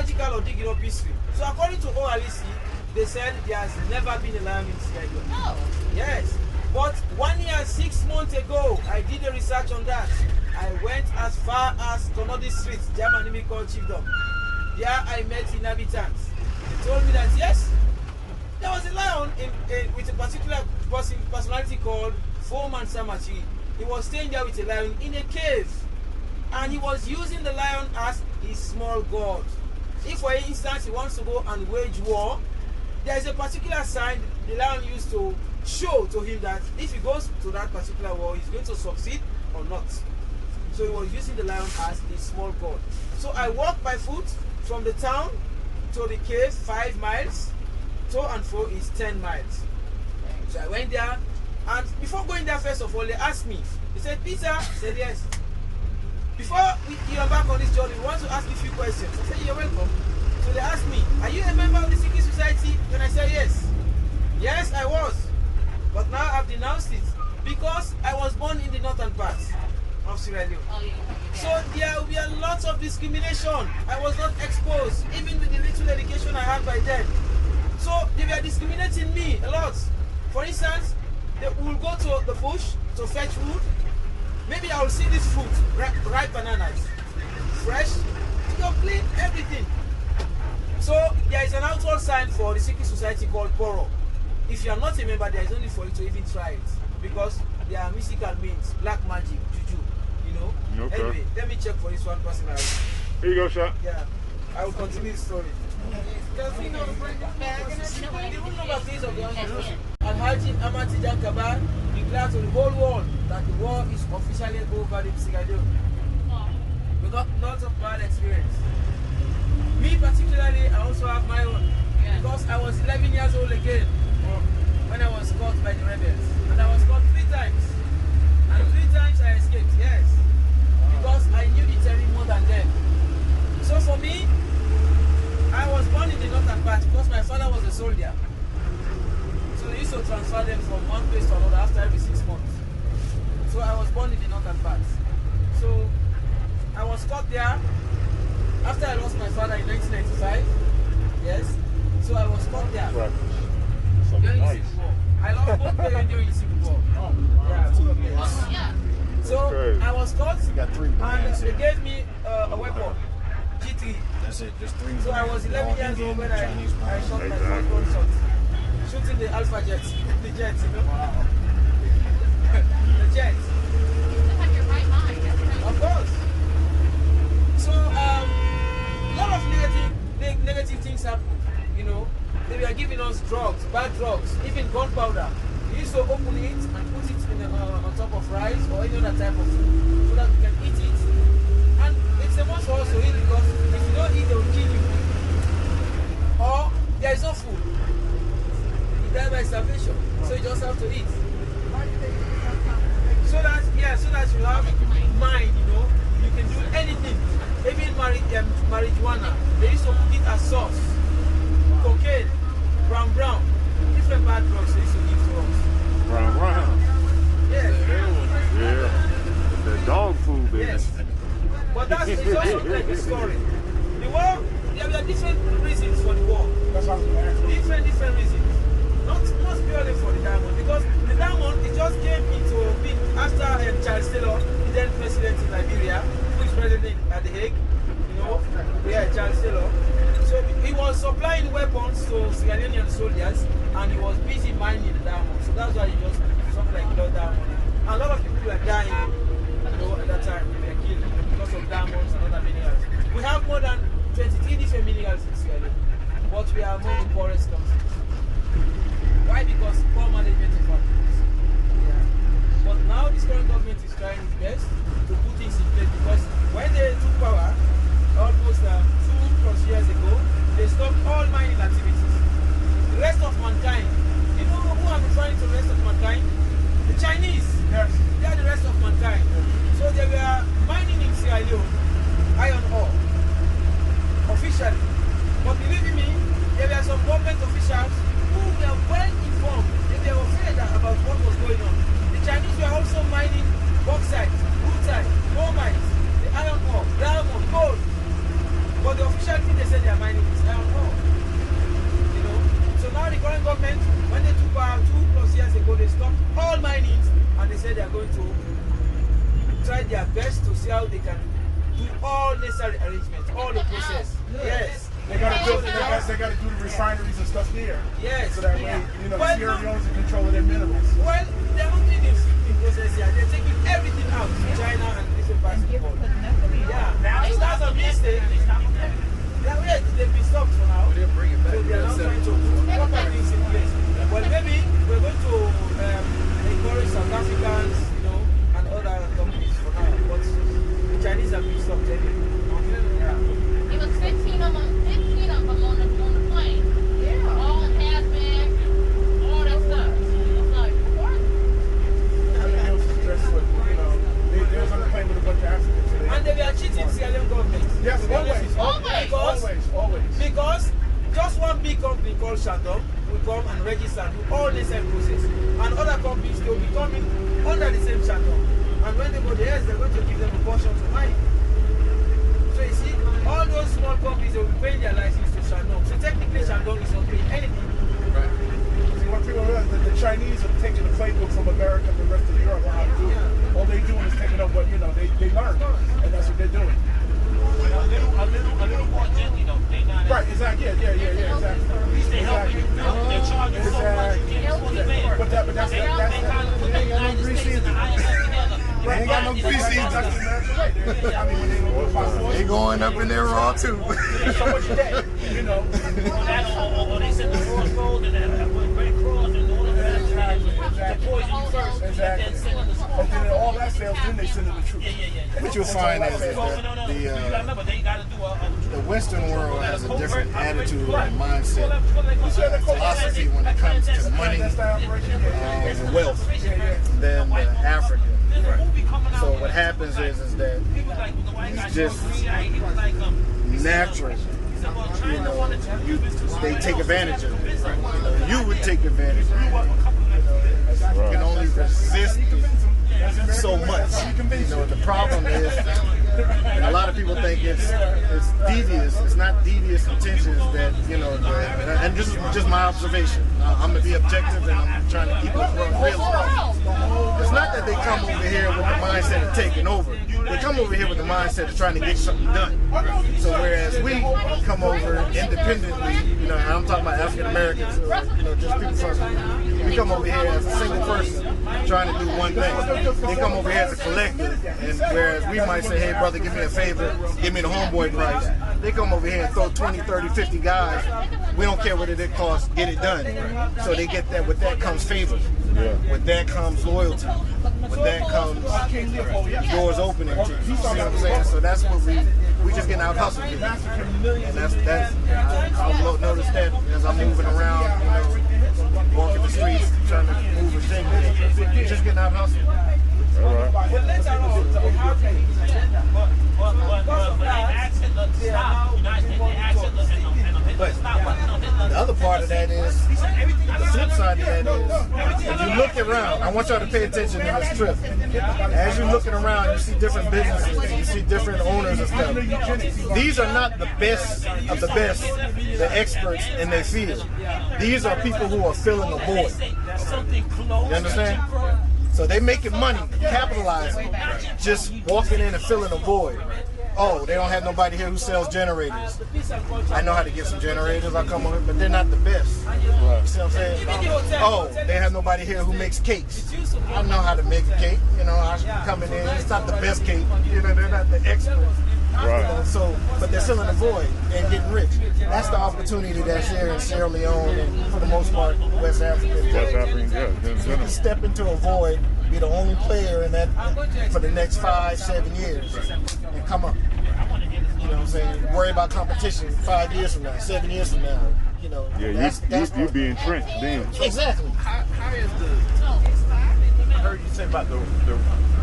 archaeological or digging up history. So according to OLEC, they said there has never been a lion in Sierra Leone. Oh. Yes. But 1 year and 6 months ago, I did a research on that. I went as far as Tonodi Street, German called Chiefdom. There I met inhabitants. They told me that yes, there was a lion with a particular personality called Foreman Samachi. He was staying there with a lion in a cave. And he was using the lion as his small god. If for instance he wants to go and wage war, there is a particular sign the lion used to show to him that if he goes to that particular war, he's going to succeed or not. So he was using the lion as his small god. So I walked by foot from the town to the cave, 5 miles. To and fro is 10 miles. So I went there, and before going there, first of all, they asked me. They said, Peter? I said, yes. Before you embark on this journey, we want to ask you a few questions. I said, you're welcome. So they asked me, are you a member of the Secret Society? And I said, yes. Yes, I was. But now I've denounced it because I was born in the northern part of Sierra Leone. Oh, yeah. So there will be a lot of discrimination. I was not exposed, even with the little education I had by then. So they were discriminating me a lot. For instance, they will go to the bush to fetch wood. Maybe I will see this fruit, ripe bananas, fresh, complete, everything. So there is an outward sign for the secret society called Poro. If you are not a member, there is no need for you to even try it because there are mystical means, black magic, juju, you know. Okay. Anyway, let me check for this one personally. Here you go, Shaq. Yeah, I will continue the story. Because you know, the rule number 3 of the Constitution. And H.A.M. Kabar declared to the whole world that the war is officially over in Sierra Leone. We got lots of bad experience. Me particularly, I also have my own. Because I was 11 years old again when I was caught by the rebels. And I was caught 3 times. And 3 times I escaped, yes. Because I knew the terrain more than them. So for me, I was born in the northern part because my father was a soldier. So they used to transfer them from one place to another after every 6 months. So I was born in the northern part. So I was caught there after I lost my father in 1995. Yes. So I was caught there. Right. During the Nice. Civil War. I lost both parents during the Civil War. Yeah, 2 years. Oh, yeah. So Okay. I was caught You got 3 brands and they here. gave me a weapon, G3. That's it, just 3 So I was 11 years old when I shot my first gunshot. Shooting the Alpha jet, the jet, you know? The jet. You have your right mind. That's right. Of course. So a lot of negative things happened, you know. They were giving us drugs, bad drugs, even gunpowder. We used to open it and put it in on top of rice or any other type of food so that we can eat it. And it's a must for us to eat because if you don't eat, they will kill you. Or there is no food. You die by starvation. So you just have to eat. So that you have mind, you know, you can do anything. Even marijuana, they used to put it as sauce. Cocaine, brown, different bad drugs they used to give to us. Round. Yes. Yeah. The dog food business. Yes. But that's it's also a good story. The war, there were different reasons for the war. Different reasons. Not purely for the diamond, because the diamond it just came into being after Charles Taylor, the then president in Liberia, who is president at The Hague. You know, Charles Taylor. So he was supplying weapons to Sierra Leonean soldiers, and he was busy mining the diamond. So that's why he just something like blood diamond. And a lot of people were dying. You know, at that time they were killed because of diamonds and other minerals. We have more than 23 different minerals in Sierra Leone, but we are among the poorest countries. Why? Because poor management of our things. Yeah. But now this current government is trying its best to put things in place because when they took power, almost 2+ years ago, they stopped all mining activities. The rest of mankind, you know who are referring to the rest of mankind? The Chinese. Yes. They are the rest of mankind. So they were mining in Sierra Leone, iron ore, officially. But believe me, there were some government officials they stopped all minings, and they said they are going to try their best to see how they can do all necessary arrangements, all the process. Yes. They gotta do the refineries and stuff there. Yes. So that way, you know, Well, Sierra Leone's in control of their minerals. Well, they're not doing this process here. They're taking everything out to China and different parts of the world. Yeah. So that's a mistake. They've been stopped for now. They'll bring it back. So they are now trying to put proper things in place. Well, maybe we're going to encourage South Africans, you know, and other companies for now. But the Chinese have been stopped anyway. Yeah. It was 15 of them on the plane. Yeah. All in hazmat, all that stuff. It's like, what? They was stressed with, you know, they was on the plane with a bunch of Africans. So And they were cheating Sierra Leone government. yes, always. Because just one big company called Shandong will come and register and do all the same process. And other companies, they will be coming under the same Shandong. And when they go there, they're going to give them a portion to mine. So you see, all those small companies, they will be paying their license to Shandong. So technically, Shandong is not paying anything. Right. See, what people realize that the Chinese are taking the playbook from America and the rest of Europe on how to do it. All they doing is taking up what, you know, they learn. And that's what they're doing. A little more gently though. They not Right, exactly. Yeah, exactly. At least they helping you. They're charging so much. You can't afford to pay. But that's They kind of put the United States and the IMF together. They ain't got no greases. That's the American way. I mean, when they go to passport, They going up in there raw too. so much debt, you know. Or they send the crossroads and the Red Cross and all of that to poison you first. And then send them the And then all that fails, then they send in the troops. What you'll find is that You gotta remember, they gotta do the Western world has a different attitude and mindset, philosophy when it comes to money and wealth than the African. So what happens is that it's just natural. You know, they take advantage of it. You know, you would take advantage of it. You can only resist so much. You know, the problem is, and a lot of people think it's devious. It's not devious intentions that, you know, and this is just my observation. I'm going to be objective and I'm trying to keep it real. It's not that they come over here with the mindset of taking over. They come over here with the mindset of trying to get something done. So whereas we come over independently, you know, and I'm talking about African Americans, you know, just people from, we come over here as a single person trying to do one thing. They come over here as a collective, and whereas we might say, hey brother, give me a favor, give me the homeboy price, they come over here and throw 20, 30, 50 guys. We don't care what it costs, get it done. So they get that, with that comes favor. With that comes loyalty. With that comes doors opening to you. You see what I'm saying? So that's what we just getting out hustle. And that's I'll notice that as I'm moving around, you know, walking the streets, trying to move and think. You're just getting out hustle. All right. But later on, they have the agenda. but they asked Hitler to stop. They asked Hitler to stop. The other part of that is, the flip side of that is, if you look around, I want y'all to pay attention in this trip. As you're looking around, you see different businesses, you see different owners and stuff. These are not the best of the best, the experts in their field. These are people who are filling a void. You understand? So they making money, capitalizing, just walking in and filling a void. Oh, they don't have nobody here who sells generators. I know how to get some generators, I'll come over, but they're not the best. You see what I'm saying? Oh, they have nobody here who makes cakes. I know how to make a cake, you know, I come in there, it's not the best cake, you know, they're not the experts. Right. You know, so, but they're filling a void and getting rich. That's the opportunity that's here in Sierra Leone and for the most part, West Africa. West African, yeah. You can step into a void, be the only player in that for the next 5-7 years, and come up. You know what I'm saying? Worry about competition 5 years from now, 7 years from now. You know. Yeah, you be entrenched then. Exactly. How is I heard you say about the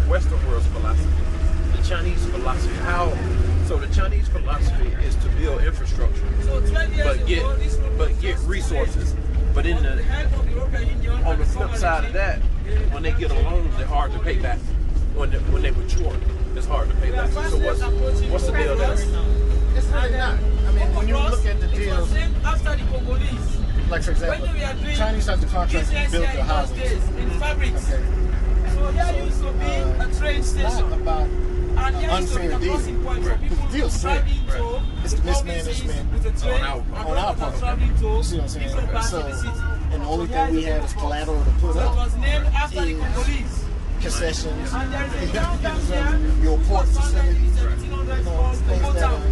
Western world's philosophy, the Chinese philosophy. So the Chinese philosophy is to build infrastructure, but get resources. But on the flip side of that, when they get a loan, they're hard to pay back. When they mature, it's hard to pay back. So what's the deal there? It's really not. I mean, when you look at the deals, After the Congolese, like for example, when we are doing Chinese have the contract to business build here the in those highways. days, in fabrics. Okay. So there used to be a train It's station. not about And there used to be unfair a deal. crossing point for people The deal's to fair. travel into It's the the provinces mismanagement with a train on our and part. others traveling to You see what I'm saying? different parts So, of the city. and the only So thing there we is a have is box. collateral to put So it up. was named after the is Congolese. concessions, And there is a downtown here, your which port was founded in the facilities, 1700s you know, called things Togo that Town.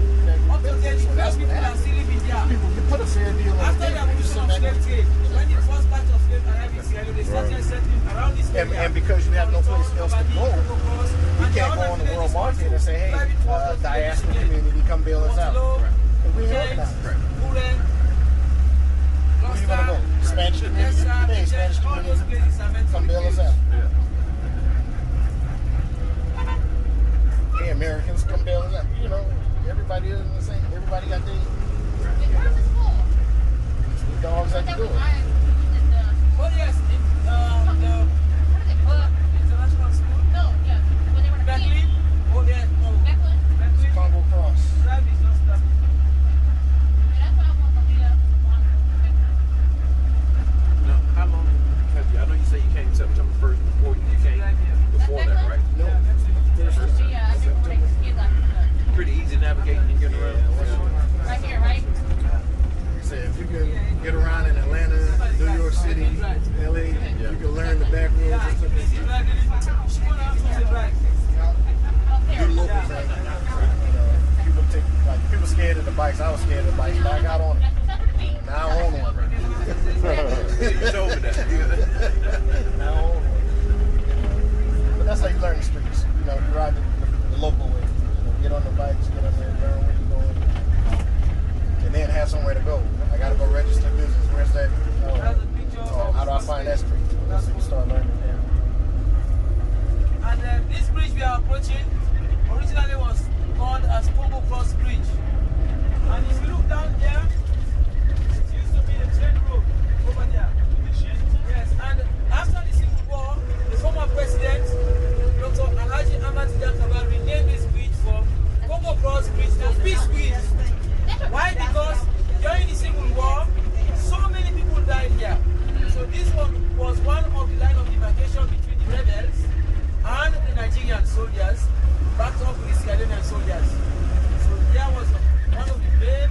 Up to date, so the that's first people what are still living there. people you put a fair deal on After the the table. You abolition sit of back slave trade, when the first batch of slaves arrived in Sierra Leone, they started settling around this area. and because you have no place else to go, you can't go on the world market and say, hey, diaspora community, come bail us out. We ain't working out. Where you gonna go? Spanish community? Hey, Spanish community, come bail us out. Hey, Americans, come bail us out. You know, everybody is the same. Everybody got their dogs have to do it. Oh yes, the international school. Berkeley. Oh yes, no. Berkeley. Congo Cross. Drive is just that. Now, how long have you? I know you say you came September 1st before you came before that, right? No. Pretty easy navigating and getting around. Right here, right? Say if you can get around in Atlanta, New York City, LA, you can learn the back roads and stuff. Do local things. People take people scared of the bikes. I was scared of the bikes, but I got on it. Now I own one. You told me that. Now I own one. But that's how you learn the streets. You know, you ride the local way. You know, get on the bikes, get on there, learn where you're going, and then have somewhere to go. I gotta go register business. Where's that? How do I find that street? So you start learning there. And this bridge we are approaching originally was called as Congo Cross Bridge. And if you look down there, it used to be the train road over there. Yes, and after the Civil War, the former president, Dr. H.A.M. renamed this bridge from Congo Cross Bridge to Peace Bridge. Why? Because during the Civil War, so many people died here. So this one was one of the line of demarcation between the rebels and the Nigerian soldiers, backed up with the Sierra Leonean soldiers. So there was one of the main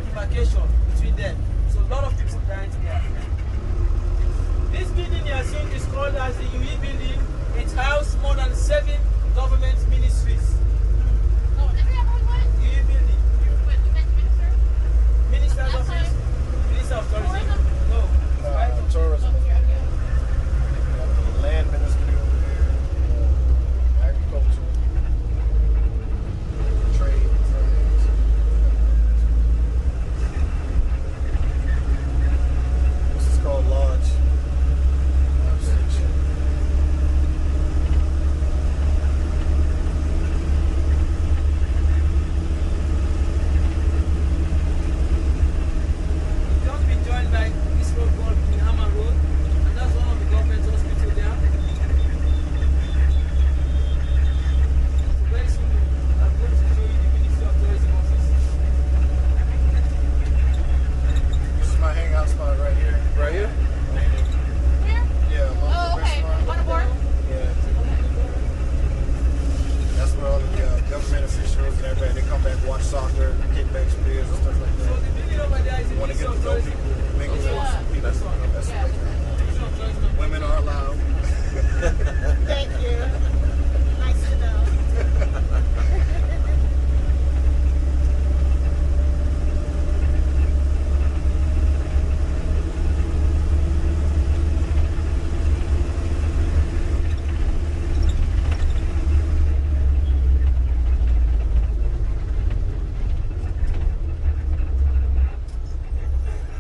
demarcation between them. So a lot of people died here. This building you are seeing is called as the UE building. It housed more than 7 government ministries. UE building. Minister's office, Minister of Tourism. No. Tourism. Land ministry over there. Agriculture. Trade. Finance. This is called Lodge. Lodge section. Just been joined by this road called H.A.M Road, and that's one of the government hospitals there. So very soon I'm going to show you the Ministry of Tourism office. This is my hangout spot right here. Right here? Yeah, Oh, okay. On the board? Yeah. That's where all the government officials and everybody, they come back and watch soccer, kick back some beers and stuff like So that. the building over there is the Want to Ministry get of to know Tourism. people, mingle with people. That's what Ministry of Tourism. women are allowed. Thank you. Nice to know.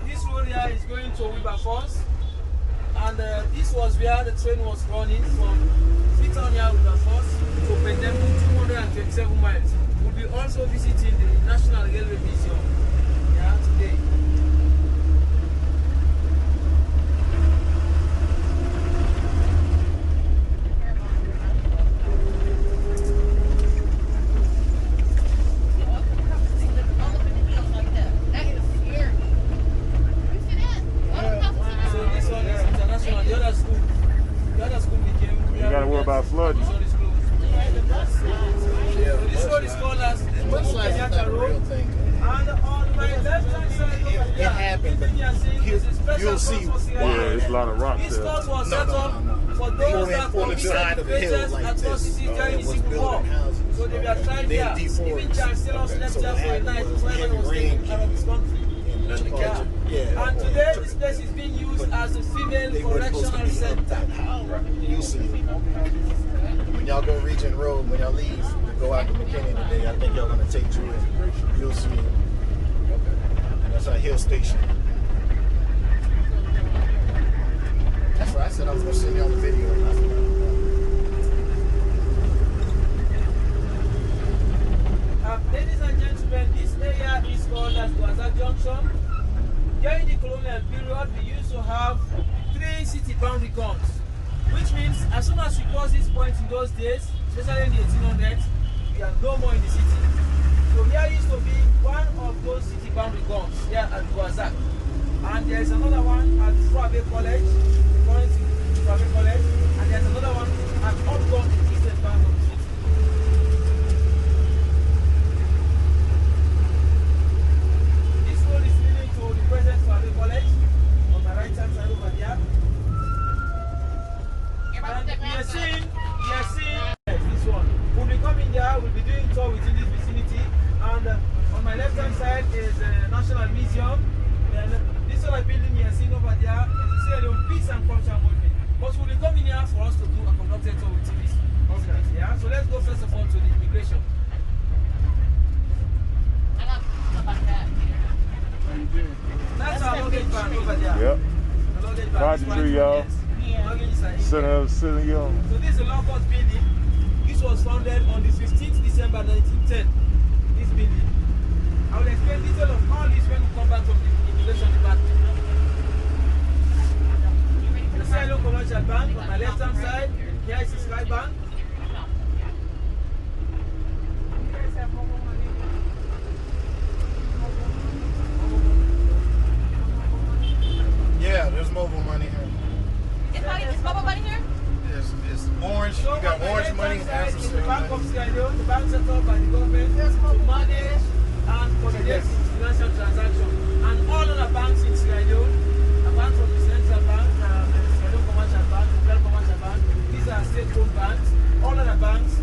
This road here is going to Wilberforce, and this was where the train was running from Freetonia, Wilberforce to Pendembu, 227 miles. We'll be also visiting the National Railway Museum here today. That is scary. You see that? school. The other school became. You gotta worry about flooding. So this road is called as Kenyatta Road. And on my left hand side over It there, happened, but you'll see why. Yeah, it's a lot of rocks this there. course was set up for those that on the side of the hill like this. during the Was Civil War. building houses. So they were trying there. Then Even deforest. Chancellor slept So there what for a happened night was when he was heavy taken out of his country. Yeah. Yeah. And today this place is being used as a female correctional center. You'll see. When y'all go Region Road, when y'all leave to go out to McKinney today, I think y'all gonna take you in. You'll see. And that's our hill station. That's what I said I was gonna send y'all the video. Ladies and gentlemen, this area is called as Gwaza Junction. During the colonial period, we used to have 3 city boundary cones, which means as soon as we cross this point in those days, especially in the 1800s, we are no more in the city. So here used to be one of those city boundary cones here at Gwaza. And there is another one at Suabe College, going to Suabe College, and there's another one at Upton, the eastern part of the city. This road is leading to the present Suabe College, on my right hand side over there. And we are seeing this one. We'll be coming there, we'll be doing tour within this vicinity. And on my left hand side is the National Museum. And this other building you are seeing over there is the Sierra Leone Peace and Culture Movement. But we'll be coming here for us to do a conducted tour within this. Okay. Yeah, so let's go first of all to the immigration. I got about that. That's our luggage van over there. Yep. The luggage van. Roger through, y'all. Luggage is right here. Center of Sierra Leone. So this is the Locust building. This was founded on the 15th December 1910. This building. I will explain detail of all this when we come back from the immigration department. The Sierra Leone Commercial Bank on my left hand side. Here is the Sky Bank. Yeah, there's mobile money here. Is mobile money here? It's orange. You got orange money and The African Bank of money. Sierra Leone, the bank set up by the government to manage and coordinate financial transactions. And all other banks in Sierra Leone, apart from the Central Bank, the Sierra Leone Commercial Bank, the Federal Commercial Bank, these are state-owned banks. All other banks,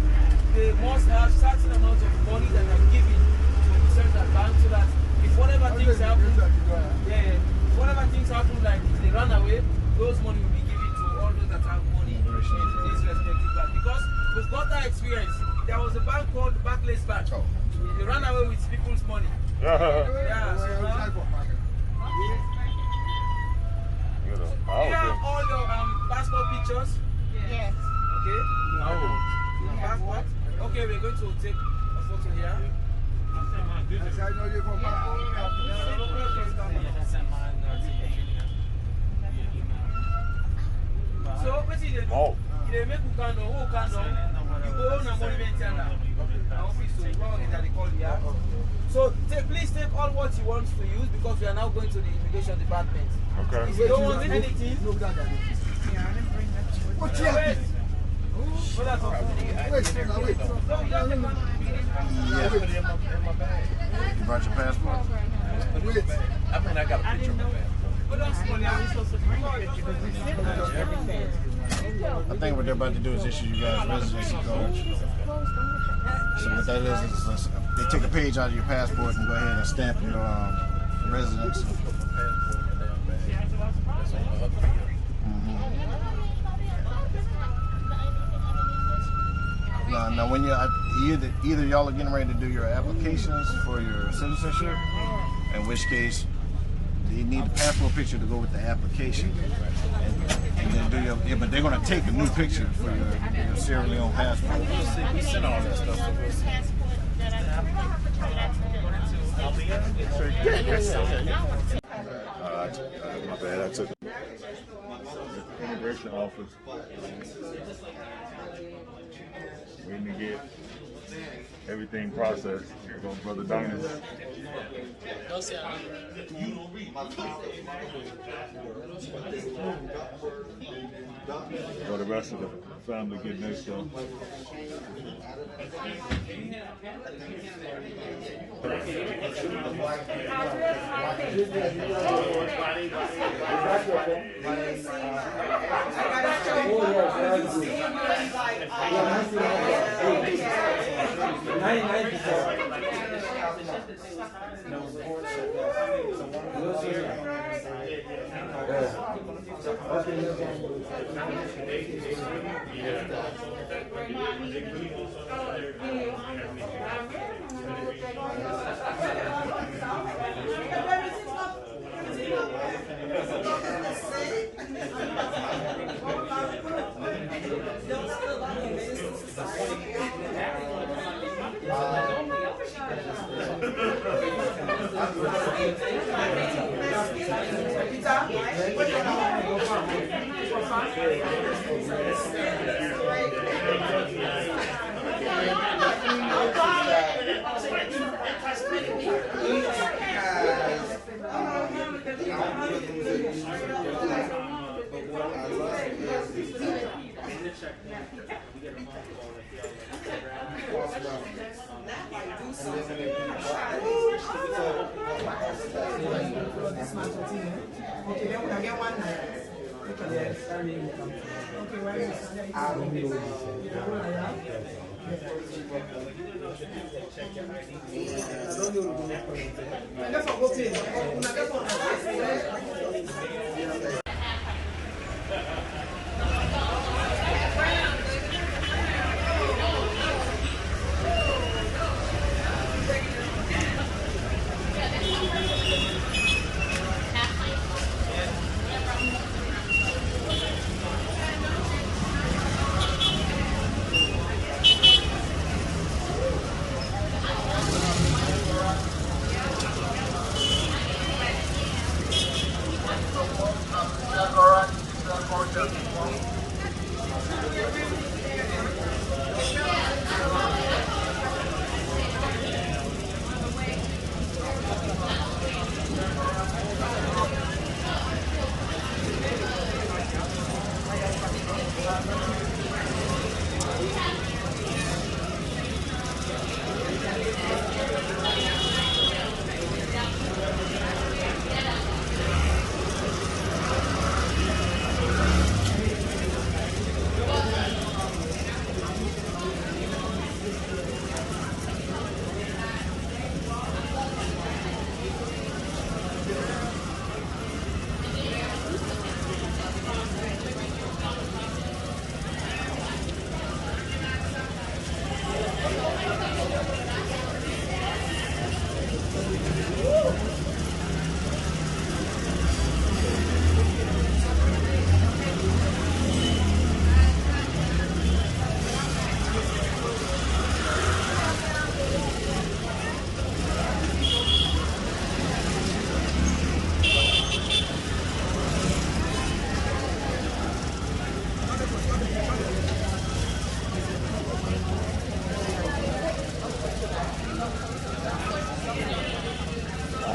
they must have certain amount of money that are given to the Central Bank so that if whatever things happen, whatever things happen, like if they run away, those money will be given to all those that have money in this respective bank. Because we've got that experience. There was a bank called Barclays Bank. They ran away with people's money. Yeah, so now, here are all your passport pictures. Yes. Okay? Passport. Okay, we're going to take a photo here. So, what is it? They make you can know, you go on a monument here. So please take all what you want to use because we are now going to the immigration department. Okay. If you don't want anything, You brought your passport? I mean, I got a picture of my I think what they're about to do is issue you guys residency cards. So what that is they take a page out of your passport and go ahead and stamp your residency. Now when you either y'all are getting ready to do your applications for your citizenship, in which case you need a passport picture to go with the application, and then do your. But they're gonna take a new picture for your Sierra Leone passport. We sent all that stuff. My bad. I took immigration office. Waiting to get everything processed. Here goes Brother Dinas. for the rest of the family getting their stuff.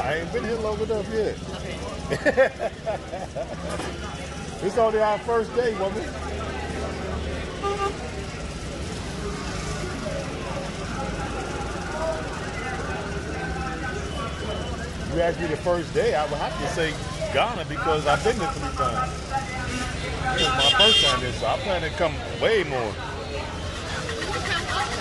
I ain't been here long enough yet. It's only our first day, woman. You asked me the first day, I would have to say Ghana because I've been there 3 times. This is my first time there, so I plan to come way more.